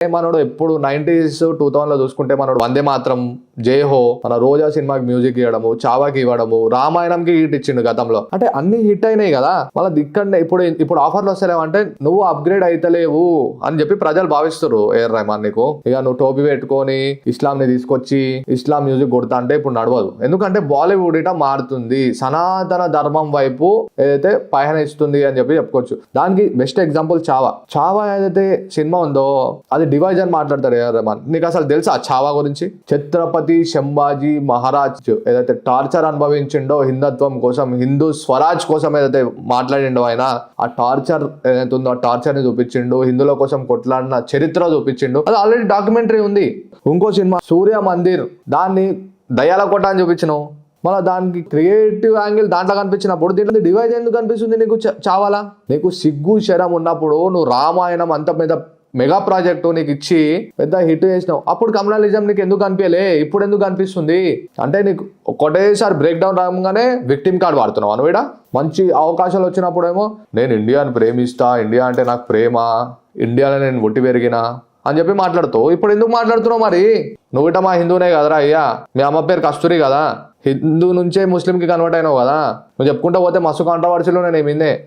మనోడు ఎప్పుడు 90s 2000 లో చూసుకుంటే మనోడు వందే మాత్రం, జై హో, మన రోజా సినిమాకి మ్యూజిక్ ఇవ్వడము, చావాకి ఇవ్వడము, రామాయణంకి హిట్ ఇచ్చిండు గతంలో. అంటే అన్ని హిట్ అయినాయి కదా. మళ్ళీ దిక్కడనే ఇప్పుడు ఆఫర్లు వస్తలేవంటే నువ్వు అప్గ్రేడ్ అయితలేవు అని చెప్పి ప్రజలు భావిస్తారు. ఏఆర్ రెహమాన్ నీకు ఇక నువ్వు టోపీ పెట్టుకొని ఇస్లాం ని తీసుకొచ్చి ఇస్లాం మ్యూజిక్ కొడతా అంటే ఇప్పుడు నడవదు. ఎందుకంటే బాలీవుడ్ ఇట మారుతుంది, సనాతన ధర్మం వైపు ఏదైతే పయనిస్తుంది అని చెప్పి చెప్పుకోవచ్చు. దానికి బెస్ట్ ఎగ్జాంపుల్ చావా ఏదైతే సినిమా ఉందో అది డివైజ్ అని మాట్లాడతారు ఏఆర్ రెహమాన్. నీకు అసలు తెలుసా చావా గురించి? ఛత్రపతి సంభాజీ మహారాజ్ ఏదైతే టార్చర్ అనుభవించిండో హిందుత్వం కోసం, హిందూ స్వరాజ్ కోసం ఏదైతే మాట్లాడిండో ఆయన, ఆ టార్చర్ ఏదైతే ఉందో ఆ టార్చర్ ని చూపించిండు, హిందువుల కోసం కొట్లాడిన చరిత్ర చూపించిండు. అది ఆల్రెడీ డాక్యుమెంటరీ ఉంది. ఇంకో సినిమా సూర్య మందిర్, దాన్ని దయాల కోట అని చూపించినావు. మళ్ళీ దానికి క్రియేటివ్ యాంగిల్ దాంట్లో కనిపించినప్పుడు దీంట్లో డివైజ్ ఎందుకు కనిపిస్తుంది నీకు? చావాలా? నీకు సిగ్గు శరం ఉన్నప్పుడు నువ్వు రామాయణం అంత మీద మెగా ప్రాజెక్టు నీకు ఇచ్చి పెద్ద హిట్ చేసినావు. అప్పుడు కమ్యూనలిజం నీకు ఎందుకు కనిపించలే? ఇప్పుడు ఎందుకు కనిపిస్తుంది? అంటే నీకు ఒకటేసారి బ్రేక్ డౌన్ రాగానే విక్టిమ్ కార్డ్ వాడుతున్నావు అనువిడా. మంచి అవకాశాలు వచ్చినప్పుడేమో నేను ఇండియాని ప్రేమిస్తా, ఇండియా అంటే నాకు ప్రేమ, ఇండియాలో నేను ఒట్టి పెరిగినా అని చెప్పి మాట్లాడుతావు. ఇప్పుడు ఎందుకు మాట్లాడుతున్నావు? మరి నువ్వు ఇట మా హిందూనే కదరా అయ్యా, మీ అమ్మ పేరు కస్తూరి కదా, హిందూ నుంచే ముస్లింకి కన్వర్ట్ అయినావు కదా. నువ్వు చెప్పుకుంటా పోతే మస్తు కాంట్రవర్సీలు నేను ఏమిందే.